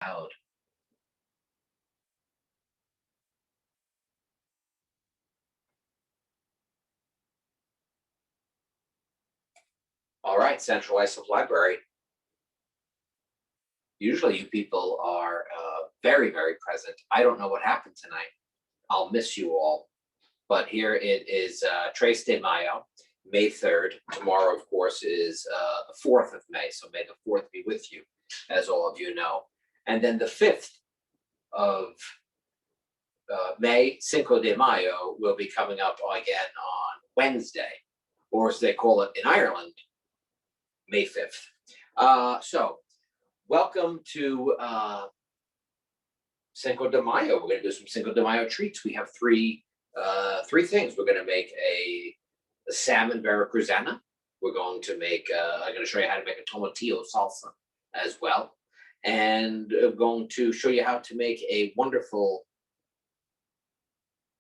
Out. All right, Central Islip Library. Usually you people are very, very present. I don't know what happened tonight. I'll miss you all. But here it is, Tres de Mayo, May 3rd. Tomorrow, of course, is the 4th of May. So may the 4th be with you, as all of you know. And then the 5th of May, Cinco de Mayo, will be coming up again on Wednesday, or as they call it in Ireland, May 5th. So welcome to Cinco de Mayo. We're going to do some Cinco de Mayo treats. We have three things. We're going to make a salmon Veracruzana. We're going to make, I'm going to show you how to make a Tomatillo salsa as well. And I'm going to show you how to make a wonderful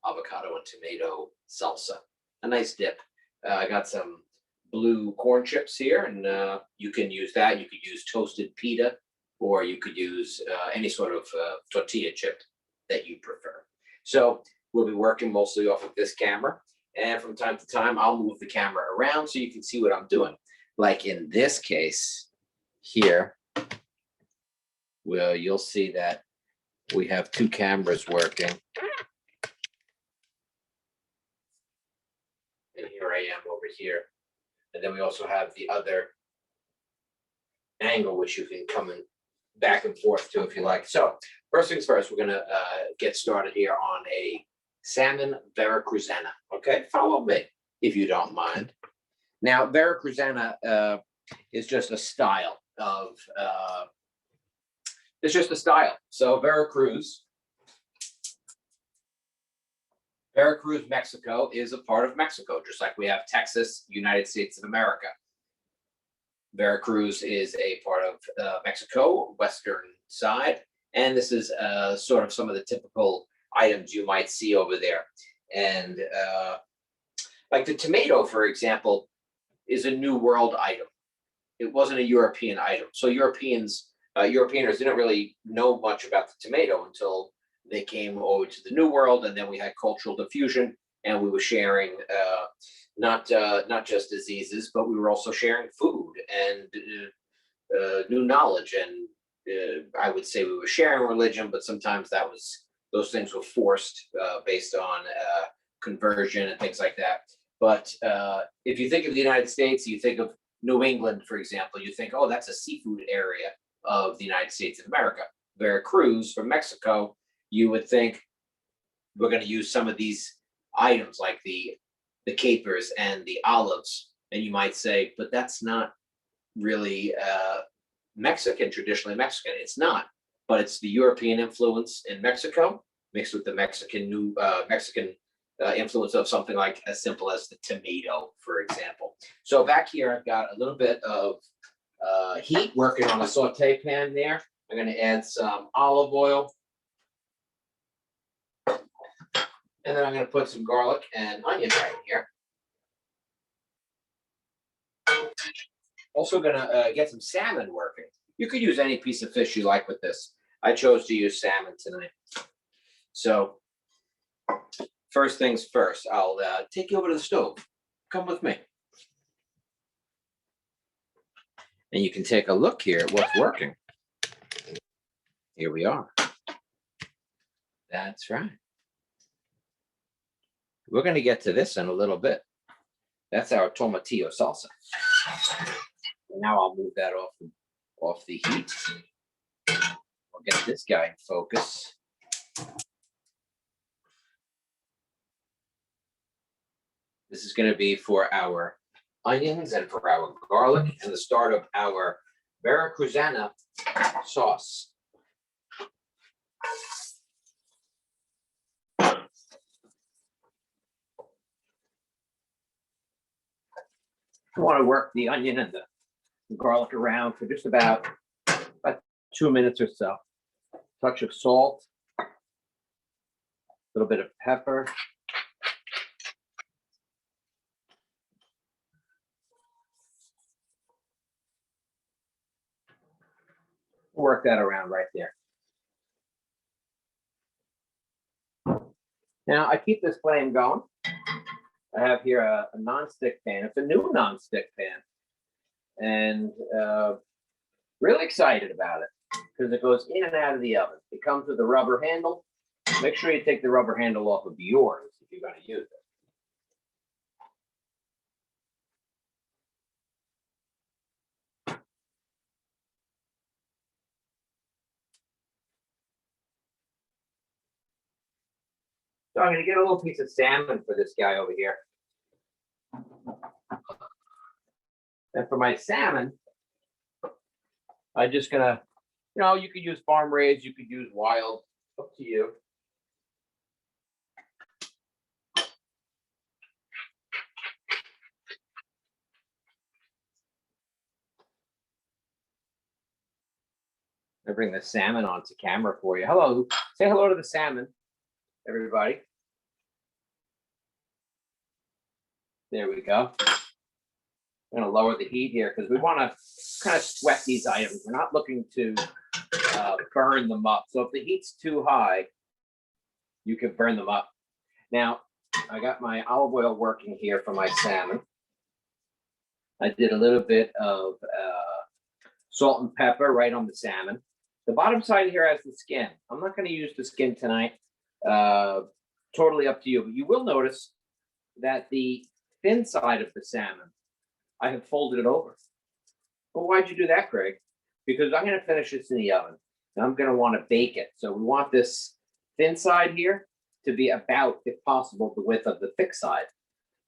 avocado and tomato salsa. A nice dip. I got some blue corn chips here, and you can use that. You could use toasted pita, or you could use any sort of tortilla chip that you prefer. So we'll be working mostly off of this camera, and from time to time I'll move the camera around so you can see what I'm doing. Like in this case here, well, you'll see that we have two cameras working. And here I am over here. And then we also have the other angle, which you can come in back and forth to if you like. So first things first, we're gonna get started here on a salmon Veracruzana. Okay, follow me if you don't mind. Now, Veracruzana is just a style of, it's just a style. So Veracruz, Mexico is a part of Mexico, just like we have Texas, United States of America. Veracruz is a part of Mexico, western side, and this is sort of some of the typical items you might see over there. And like the tomato, for example, is a New World item. It wasn't a European item. So Europeaners didn't really know much about the tomato until they came over to the New World, and then we had cultural diffusion, and we were sharing not just diseases, but we were also sharing food and new knowledge. And I would say we were sharing religion, but sometimes those things were forced based on conversion and things like that. But if you think of the United States, you think of New England, for example, you think, oh, that's a seafood area of the United States of America. Veracruz from Mexico, you would think we're going to use some of these items like the capers and the olives, and you might say, but that's not really Mexican, traditionally Mexican. It's not, but it's the European influence in Mexico mixed with the Mexican influence of something like as simple as the tomato, for example. So back here, I've got a little bit of heat working on a saute pan there. I'm going to add some olive oil. And then I'm going to put some garlic and onion right here. Also going to get some salmon working. You could use any piece of fish you like with this. I chose to use salmon tonight. So first things first, I'll take you over to the stove. Come with me. And you can take a look here at what's working. Here we are. That's right. We're going to get to this in a little bit. That's our Tomatillo salsa. Now I'll move that off the heat. I'll get this guy in focus. This is going to be for our onions and for our garlic and the start of our Veracruzana sauce. I want to work the onion and the garlic around for just about 2 minutes or so. Touch of salt, a little bit of pepper. Work that around right there. Now I keep this flame going. I have here a non-stick pan. It's a new non-stick pan, and really excited about it because it goes in and out of the oven. It comes with a rubber handle. Make sure you take the rubber handle off of yours if you're going to use it. So I'm going to get a little piece of salmon for this guy over here. And for my salmon, I'm just going to, you could use farm raised, you could use wild, up to you. I bring the salmon onto camera for you. Hello, say hello to the salmon, everybody. There we go. I'm going to lower the heat here because we want to kind of sweat these items. We're not looking to burn them up. So if the heat's too high, you can burn them up. Now, I got my olive oil working here for my salmon. I did a little bit of salt and pepper right on the salmon. The bottom side here has the skin. I'm not going to use the skin tonight. Totally up to you. But you will notice that the thin side of the salmon, I have folded it over. Well, why'd you do that, Craig? Because I'm going to finish this in the oven. And I'm going to want to bake it. So we want this thin side here to be about, if possible, the width of the thick side.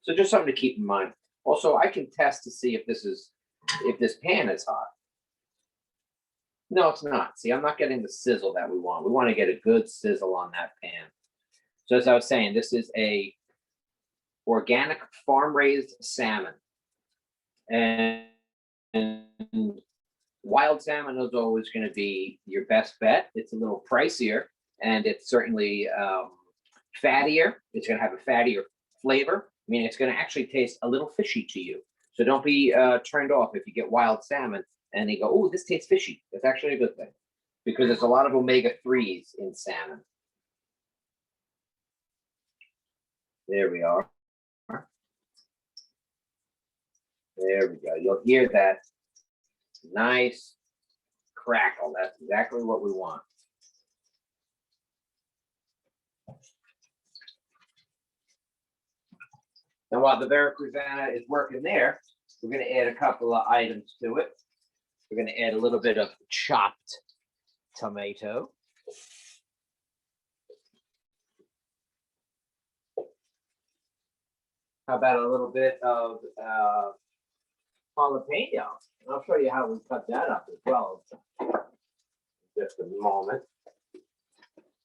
So just something to keep in mind. Also, I can test to see if this pan is hot. No, it's not. See, I'm not getting the sizzle that we want. We want to get a good sizzle on that pan. So as I was saying, this is a organic farm-raised salmon. And wild salmon is always going to be your best bet. It's a little pricier, and it's certainly fattier. It's going to have a fattier flavor. I mean, it's going to actually taste a little fishy to you. So don't be turned off if you get wild salmon and you go, oh, this tastes fishy. It's actually a good thing because there's a lot of omega-3s in salmon. There we are. There we go. You'll hear that nice crackle. That's exactly what we want. Now, while the Veracruzana is working there, we're going to add a couple of items to it. We're going to add a little bit of chopped tomato. How about a little bit of jalapeno? I'll show you how we cut that up as well in just a moment.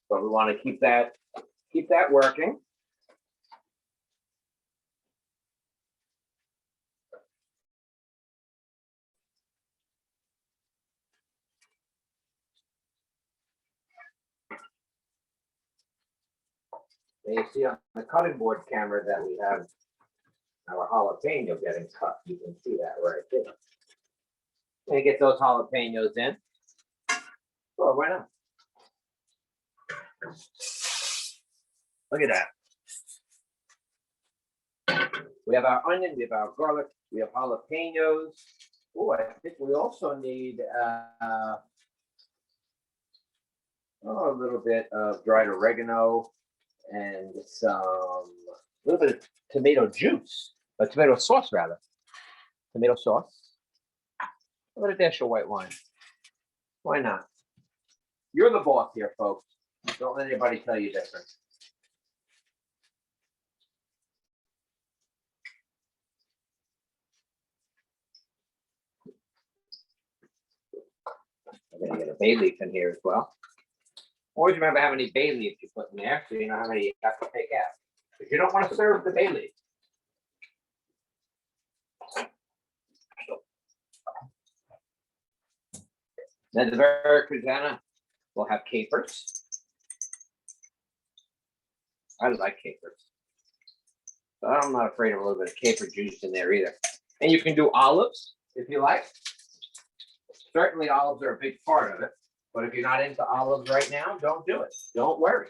But we want to keep that working. And you see on the cutting board camera that we have our jalapeno getting cut. You can see that right there. And get those jalapenos in. Sure, why not? Look at that. We have our onion, we have our garlic, we have jalapenos. Oh, I think we also need a little bit of dried oregano and a little bit of tomato juice, or tomato sauce rather. Tomato sauce. A little dash of white wine. Why not? You're the boss here, folks. Don't let anybody tell you different. I'm going to get a bay leaf in here as well. Always remember how many bay leaves you put in there so you know how many you have to take out. Because you don't want to serve the bay leaf. Then the Veracruzana will have capers. I like capers. So I'm not afraid of a little bit of caper juice in there either. And you can do olives if you like. Certainly olives are a big part of it. But if you're not into olives right now, don't do it. Don't worry.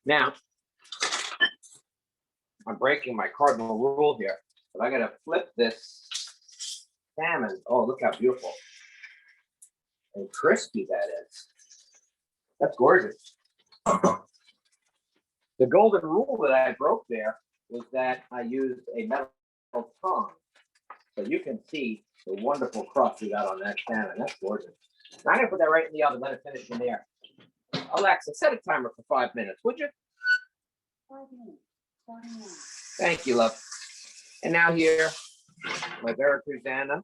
Now, I'm breaking my cardinal rule here, but I gotta flip this salmon. Oh, look how beautiful and crispy that is. That's gorgeous. The golden rule that I broke there was that I used a metal tongue. So you can see the wonderful crust we got on that salmon. That's gorgeous. Now I'm gonna put that right in the oven, let it finish in there. Alexa, set a timer for 5 minutes, would you? 5 minutes. Starting now. Thank you, love. And now here, my Veracruzana.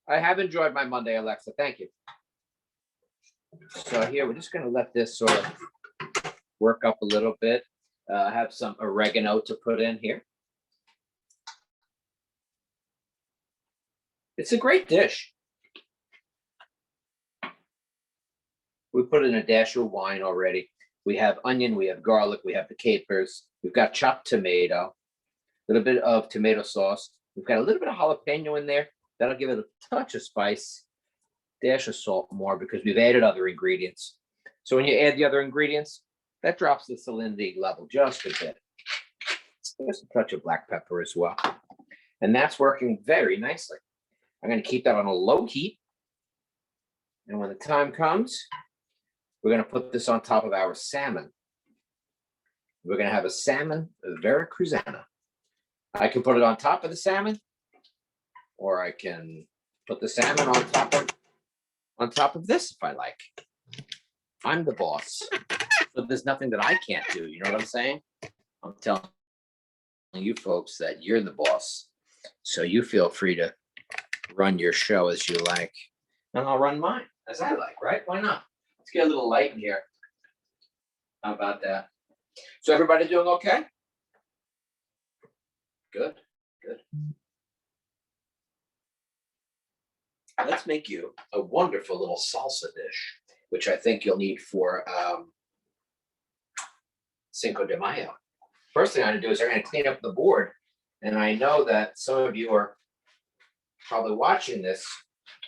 I have enjoyed my Monday, Alexa. Thank you. So here, we're just gonna let this sort of work up a little bit. I have some oregano to put in here. It's a great dish. We put in a dash of wine already. We have onion, we have garlic, we have the capers. We've got chopped tomato, a little bit of tomato sauce. We've got a little bit of jalapeno in there. That'll give it a touch of spice, dash of salt more because we've added other ingredients. So when you add the other ingredients, that drops the salinity level just a bit. There's a touch of black pepper as well. And that's working very nicely. I'm going to keep that on a low heat. And when the time comes, we're going to put this on top of our salmon. We're going to have a salmon Veracruzana. I can put it on top of the salmon, or I can put the salmon on top of this if I like. I'm the boss. So there's nothing that I can't do. You know what I'm saying? I'm telling you folks that you're the boss. So you feel free to run your show as you like. And I'll run mine as I like, right? Why not? Let's get a little light in here. How about that? So everybody doing okay? Good, good. Let's make you a wonderful little salsa dish, which I think you'll need for Cinco de Mayo. First thing I'm gonna do is I'm gonna clean up the board. And I know that some of you are probably watching this,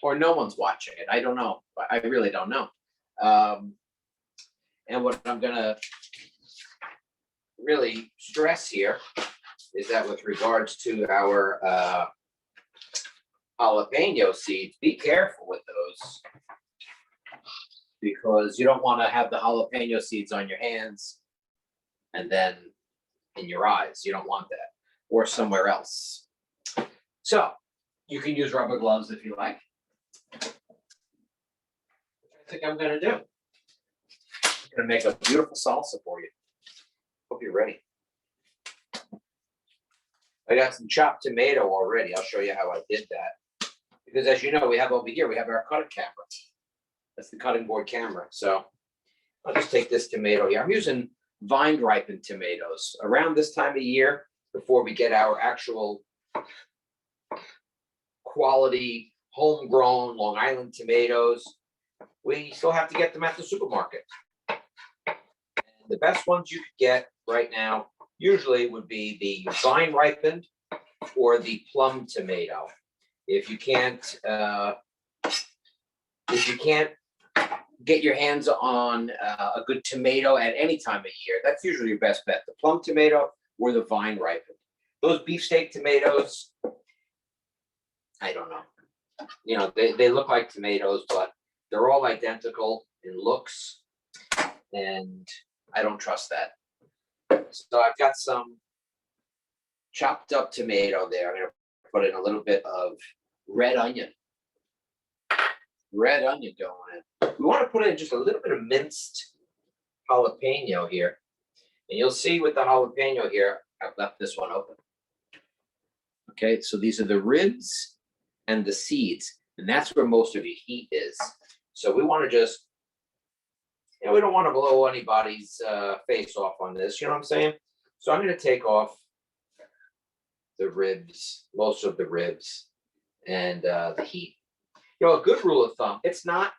or no one's watching it. I don't know. I really don't know. And what I'm gonna really stress here is that with regards to our jalapeno seeds, be careful with those because you don't want to have the jalapeno seeds on your hands and then in your eyes. You don't want that, or somewhere else. So you can use rubber gloves if you like. Which I think I'm gonna do. I'm gonna make a beautiful salsa for you. Hope you're ready. I got some chopped tomato already. I'll show you how I did that. Because as you know, we have over here, we have our cutting camera. That's the cutting board camera. So I'll just take this tomato here. I'm using vine ripened tomatoes. Around this time of year, before we get our actual quality, homegrown Long Island tomatoes, we still have to get them at the supermarket. And the best ones you could get right now usually would be the vine ripened or the plum tomato. If you can't get your hands on a good tomato at any time of year, that's usually your best bet. The plum tomato or the vine ripened. Those beefsteak tomatoes, I don't know. You know, they look like tomatoes, but they're all identical in looks, and I don't trust that. So I've got some chopped up tomato there. I'm going to put in a little bit of red onion. Red onion going in. We want to put in just a little bit of minced jalapeno here. And you'll see with the jalapeno here, I've left this one open. Okay, so these are the ribs and the seeds. And that's where most of your heat is. So we want to just, you know, we don't want to blow anybody's face off on this. You know what I'm saying? So I'm going to take off the ribs, most of the ribs, and the heat. You know, a good rule of thumb, it's not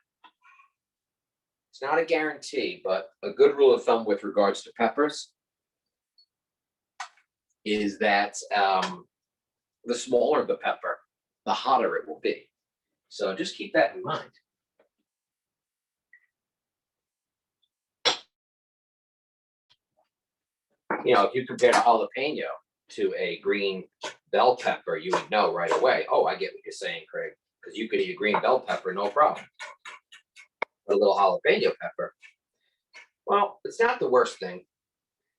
a guarantee, but a good rule of thumb with regards to peppers is that the smaller the pepper, the hotter it will be. So just keep that in mind. You know, if you compared a jalapeno to a green bell pepper, you would know right away. Oh, I get what you're saying, Craig, because you could eat a green bell pepper, no problem. But a little jalapeno pepper, well, it's not the worst thing.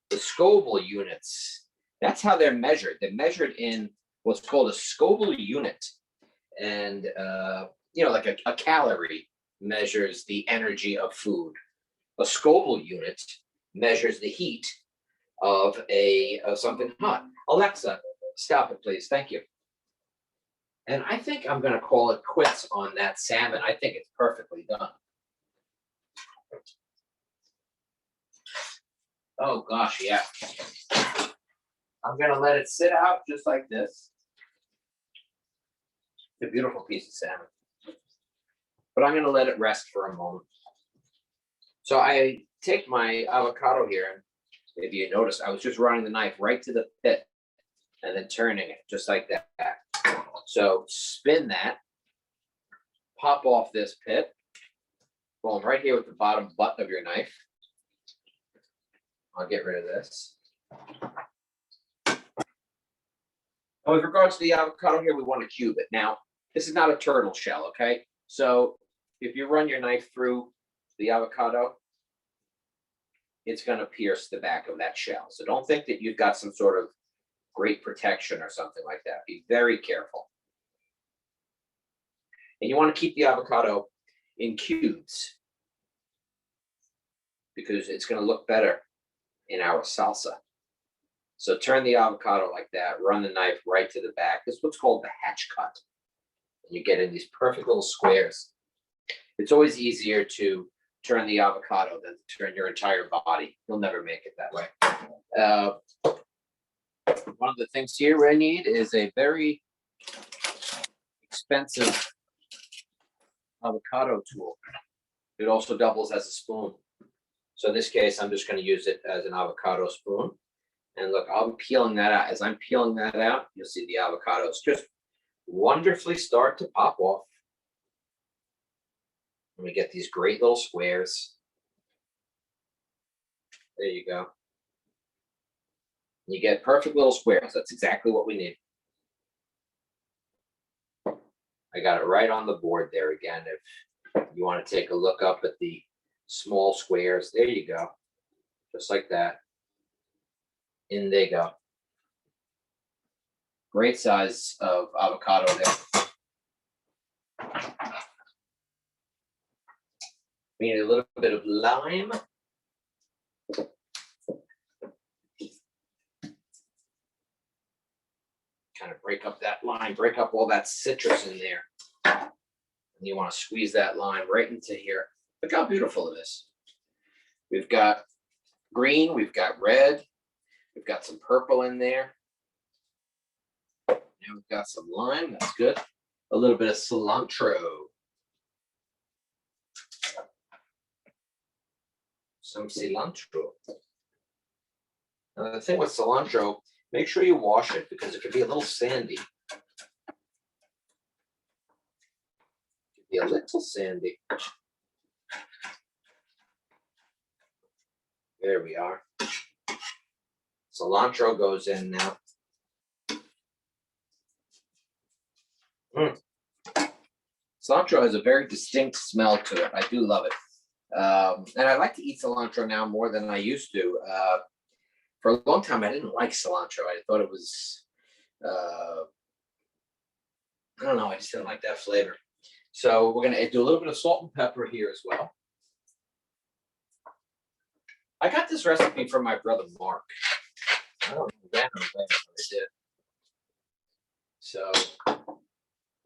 The Scoville units, that's how they're measured. They're measured in what's called a Scoville unit. And, you know, like a calorie measures the energy of food. A Scoville unit measures the heat of something hot. Alexa, stop it, please. Thank you. And I think I'm going to call it quits on that salmon. I think it's perfectly done. Oh gosh, yeah. I'm going to let it sit out just like this. It's a beautiful piece of salmon. But I'm going to let it rest for a moment. So I take my avocado here, and if you notice, I was just running the knife right to the pit and then turning it just like that. So spin that, pop off this pit, going right here with the bottom butt of your knife. I'll get rid of this. With regards to the avocado here, we want to cube it. Now, this is not a turtle shell, okay? So if you run your knife through the avocado, it's going to pierce the back of that shell. So don't think that you've got some sort of great protection or something like that. Be very careful. And you want to keep the avocado in cubes because it's going to look better in our salsa. So turn the avocado like that, run the knife right to the back. This is what's called the hatch cut. And you get in these perfect little squares. It's always easier to turn the avocado than to turn your entire body. You'll never make it that way. One of the things here I need is a very expensive avocado tool. It also doubles as a spoon. So in this case, I'm just going to use it as an avocado spoon. And look, I'm peeling that out. As I'm peeling that out, you'll see the avocados just wonderfully start to pop off. And we get these great little squares. There you go. You get perfect little squares. That's exactly what we need. I got it right on the board there again. If you want to take a look up at the small squares, there you go. Just like that. In they go. Great size of avocado there. We need a little bit of lime. Kind of break up that lime, break up all that citrus in there. And you want to squeeze that lime right into here. Look how beautiful it is. We've got green, we've got red, we've got some purple in there. Now we've got some lime, that's good. A little bit of cilantro. Some cilantro. Now the thing with cilantro, make sure you wash it because it can be a little sandy. It can be a little sandy. There we are. Cilantro goes in now. Cilantro has a very distinct smell to it. I do love it. And I like to eat cilantro now more than I used to. For a long time, I didn't like cilantro. I thought it was, I don't know, I just didn't like that flavor. So we're going to do a little bit of salt and pepper here as well. I got this recipe from my brother Mark. I don't know when or where, but I did. So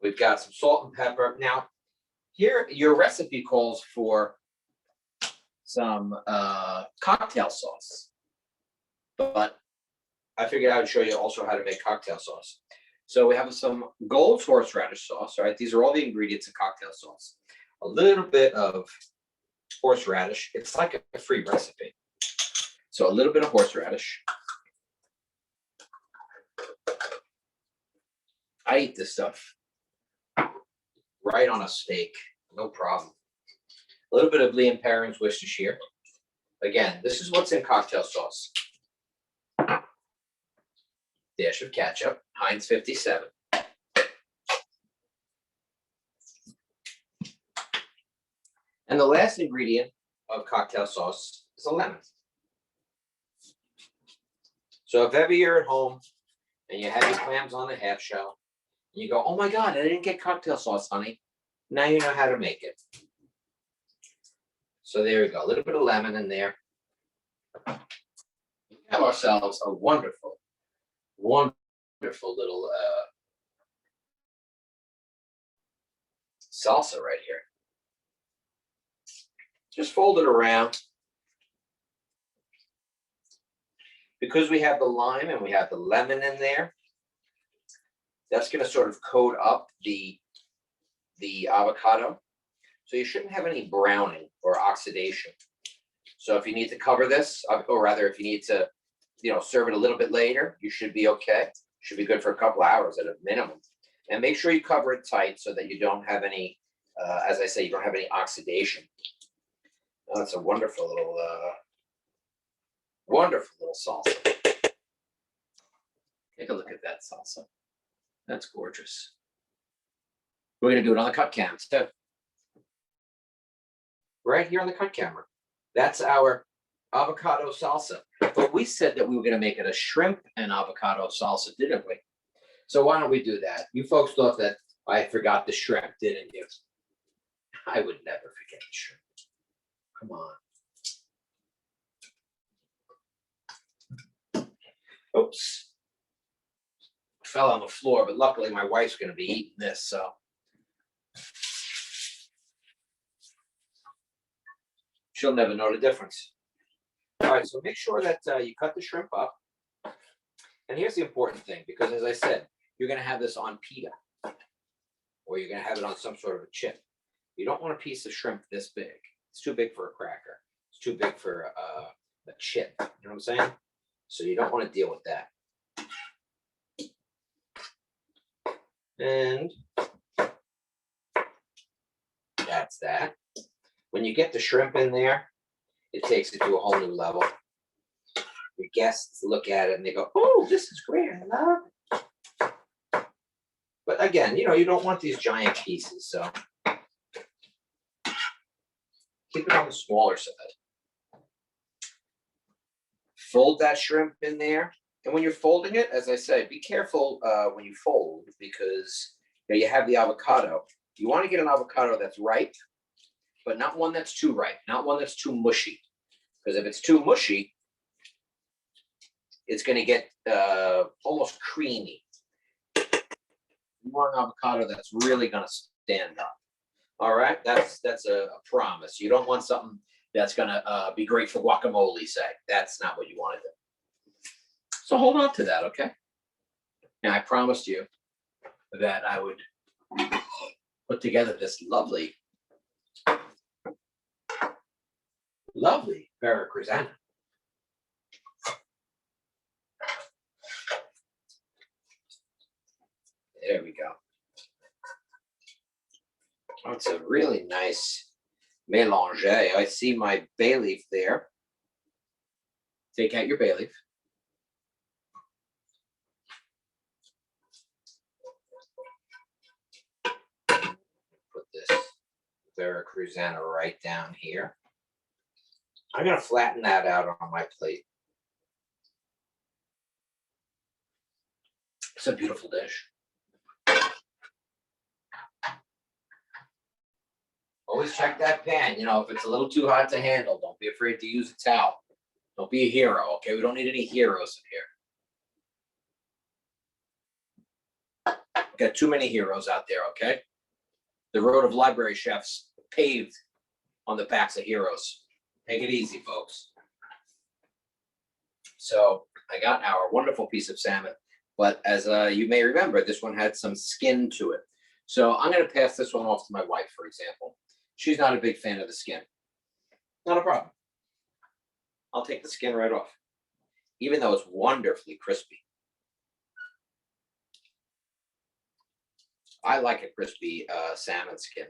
we've got some salt and pepper. Now, here your recipe calls for some cocktail sauce, but I figured I would show you also how to make cocktail sauce. So we have some Gold's horseradish sauce. All right, these are all the ingredients in cocktail sauce. A little bit of horseradish. It's like a free recipe. So a little bit of horseradish. I eat this stuff right on a steak, no problem. A little bit of Liam Perrin's Worcestershire. Again, this is what's in cocktail sauce. dash of ketchup, Heinz 57. And the last ingredient of cocktail sauce is a lemon. So if ever you're at home and you have your clams on the half shell, and you go, oh my God, I didn't get cocktail sauce, honey. Now you know how to make it. So there we go, a little bit of lemon in there. We have ourselves a wonderful, wonderful little salsa right here. Just fold it around. Because we have the lime and we have the lemon in there, that's going to sort of coat up the avocado. So you shouldn't have any browning or oxidation. So if you need to cover this, or rather if you need to, serve it a little bit later, you should be okay. Should be good for a couple hours at a minimum. And make sure you cover it tight so that you don't have any, as I say, you don't have any oxidation. Oh, that's a wonderful little salsa. Take a look at that salsa. That's gorgeous. We're going to do it on the cut cam too. Right here on the cut camera. That's our avocado salsa. But we said that we were going to make it a shrimp and avocado salsa, didn't we? So why don't we do that? You folks thought that I forgot the shrimp, didn't you? I would never forget the shrimp. Come on. Oops. Fell on the floor, but luckily my wife's going to be eating this, so. She'll never know the difference. All right, so make sure that you cut the shrimp up. And here's the important thing, because as I said, you're going to have this on pita, or you're going to have it on some sort of a chip. You don't want a piece of shrimp this big. It's too big for a cracker. It's too big for a chip. You know what I'm saying? So you don't want to deal with that. And that's that. When you get the shrimp in there, it takes it to a whole new level. Your guests look at it and they go, oh, this is great, I love it. But again, you don't want these giant pieces, so keep it on the smaller side. Fold that shrimp in there. And when you're folding it, as I say, be careful when you fold, because you have the avocado. You want to get an avocado that's ripe, but not one that's too ripe, not one that's too mushy. Because if it's too mushy, it's going to get almost creamy. You want an avocado that's really going to stand up. All right, that's a promise. You don't want something that's going to be great for guacamole, say. That's not what you want to do. So hold on to that, okay? Now, I promised you that I would put together this lovely Veracruzana. There we go. Oh, it's a really nice mélange. I see my bay leaf there. Take out your bay leaf. Put this Veracruzana right down here. I'm going to flatten that out on my plate. It's a beautiful dish. Always check that pan. If it's a little too hot to handle, don't be afraid to use a towel. Don't be a hero, okay? We don't need any heroes in here. Got too many heroes out there, okay? The road of library chefs paved on the backs of heroes. Take it easy, folks. So I got our wonderful piece of salmon, but as you may remember, this one had some skin to it. So I'm going to pass this one off to my wife, for example. She's not a big fan of the skin. Not a problem. I'll take the skin right off, even though it's wonderfully crispy. I like a crispy salmon skin.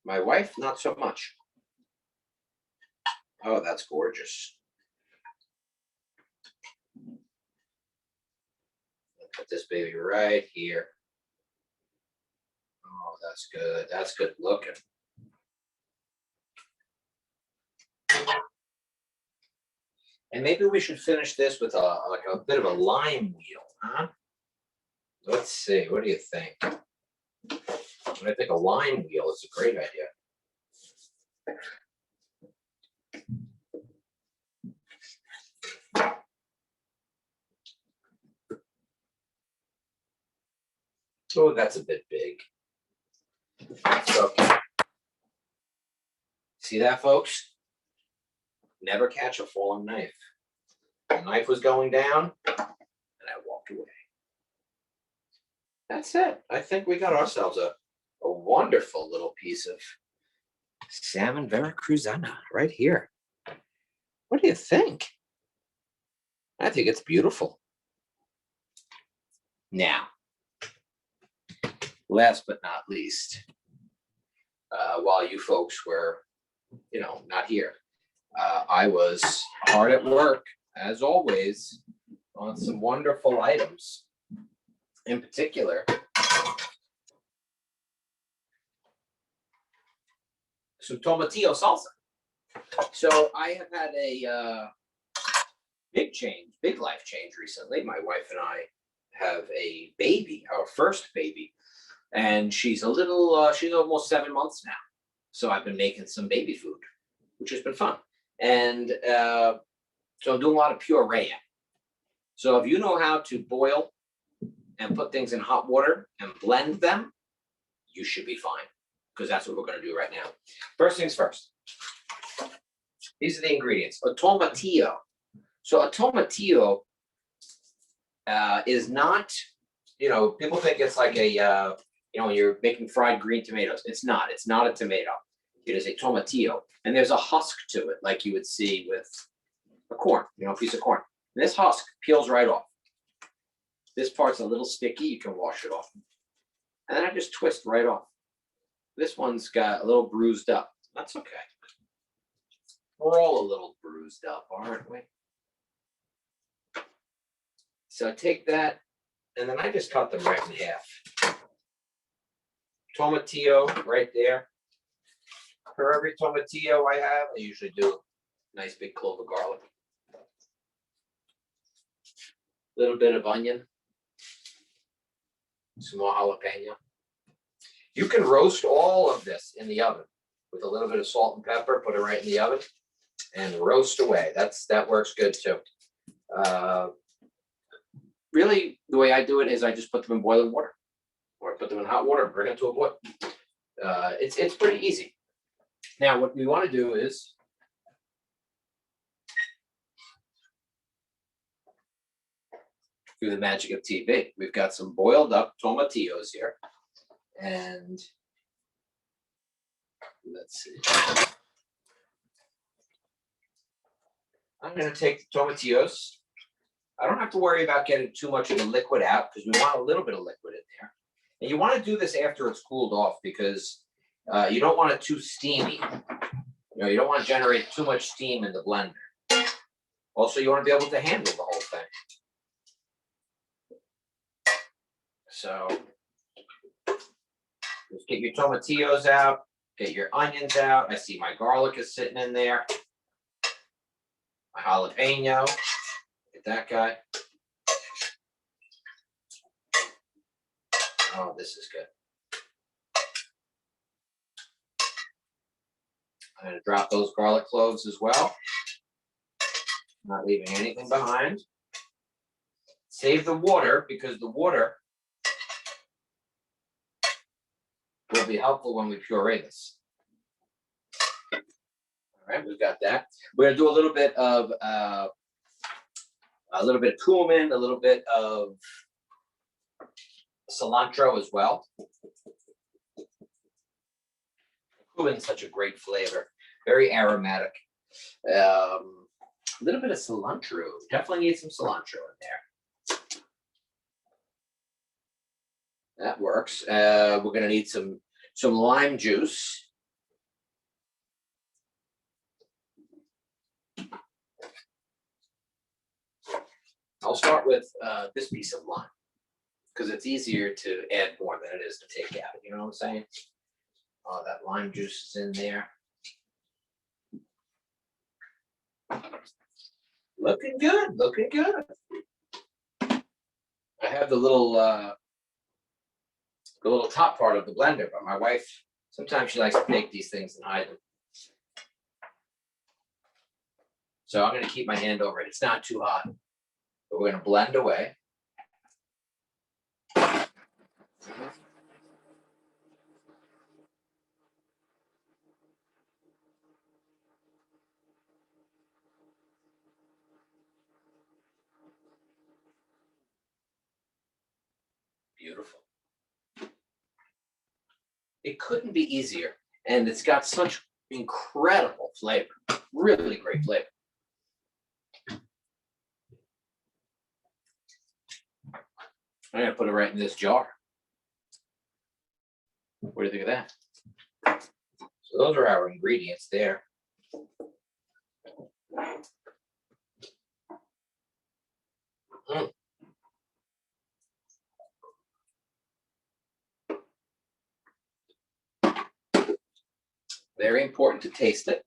My wife, not so much. Oh, that's gorgeous. Put this baby right here. Oh, that's good. That's good looking. And maybe we should finish this with like a bit of a lime wheel, huh? Let's see. What do you think? I think a lime wheel is a great idea. Oh, that's a bit big. So, see that, folks? Never catch a falling knife. The knife was going down, and I walked away. That's it. I think we got ourselves a wonderful little piece of salmon Veracruzana right here. What do you think? I think it's beautiful. Now, last but not least, while you folks were, not here, I was hard at work, as always, on some wonderful items. In particular, some Tomatillo salsa. So I have had a big life change recently. My wife and I have a baby, our first baby, and she's she's almost 7 months now. So I've been making some baby food, which has been fun. And so I'm doing a lot of pureeing. So if you know how to boil and put things in hot water and blend them, you should be fine, because that's what we're going to do right now. First things first. These are the ingredients. A tomatillo. So a tomatillo is not, people think it's like a, when you're making fried green tomatoes. It's not. It's not a tomato. It is a tomatillo. And there's a husk to it, like you would see with a corn, a piece of corn. And this husk peels right off. This part's a little sticky. You can wash it off. And then I just twist right off. This one's got a little bruised up. That's okay. We're all a little bruised up, aren't we? So I take that, and then I just cut them right in half. Tomatillo right there. For every tomatillo I have, I usually do a nice big clove of garlic. A little bit of onion. Some more jalapeno. You can roast all of this in the oven with a little bit of salt and pepper. Put it right in the oven and roast away. That works good too. Really, the way I do it is I just put them in boiling water, or I put them in hot water, bring it to a boil. It's pretty easy. Now, what we want to do is through the magic of TV, we've got some boiled up tomatillos here, and let's see. I'm going to take the tomatillos. I don't have to worry about getting too much of the liquid out, because we want a little bit of liquid in there. And you want to do this after it's cooled off, because you don't want it too steamy. You don't want to generate too much steam in the blender. Also, you want to be able to handle the whole thing. So just get your tomatillos out, get your onions out. I see my garlic is sitting in there. My jalapeno. Get that guy. Oh, this is good. I'm going to drop those garlic cloves as well. Not leaving anything behind. Save the water, because the water will be helpful when we puree this. All right, we've got that. We're going to do a little bit of cumin, a little bit of cilantro as well. Cumin is such a great flavor, very aromatic. A little bit of cilantro. Definitely need some cilantro in there. That works. We're going to need some lime juice. I'll start with this piece of lime. because it's easier to add more than it is to take out. You know what I'm saying? Oh, that lime juice is in there. Looking good, looking good. I have the little top part of the blender, but my wife, sometimes she likes to take these things and hide them. So I'm going to keep my hand over it. It's not too hot, but we're going to blend away. Beautiful. It couldn't be easier. And it's got such incredible flavor. Really great flavor. I'm going to put it right in this jar. What do you think of that? So those are our ingredients there. Mm. Very important to taste it.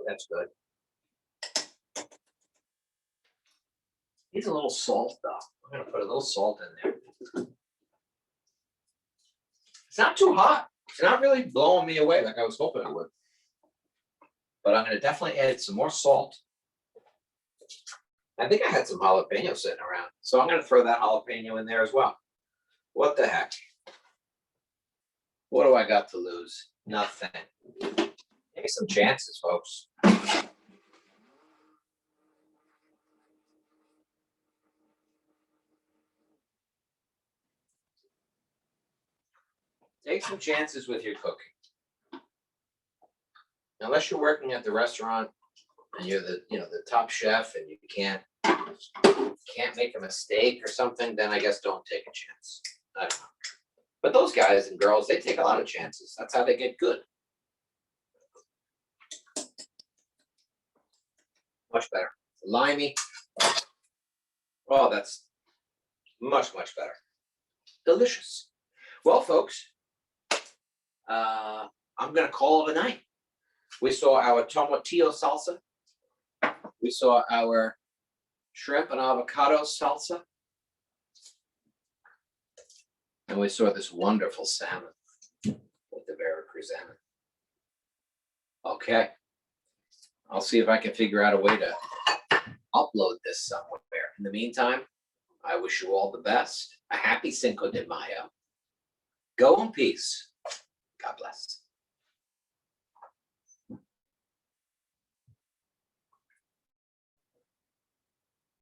That's good. Needs a little salt though. I'm gonna put a little salt in there. It's not too hot. It's not really blowing me away like I was hoping it would. But I'm gonna definitely add some more salt. I think I had some jalapeno sitting around, so I'm gonna throw that jalapeno in there as well. What the heck? What do I got to lose? Nothing. Take some chances, folks. Take some chances with your cooking. Unless you're working at the restaurant and you're the top chef and you can't make a mistake or something, then I guess don't take a chance. I don't know. But those guys and girls, they take a lot of chances. That's how they get good. Much better. Limey. Oh, that's much, much better. Delicious. Well, folks, I'm going to call it a night. We saw our Tomatillo salsa. We saw our shrimp and avocado salsa. And we saw this wonderful salmon with the Veracruzana. Okay. I'll see if I can figure out a way to upload this somewhere. In the meantime, I wish you all the best. A happy Cinco de Mayo. Go in peace. God bless.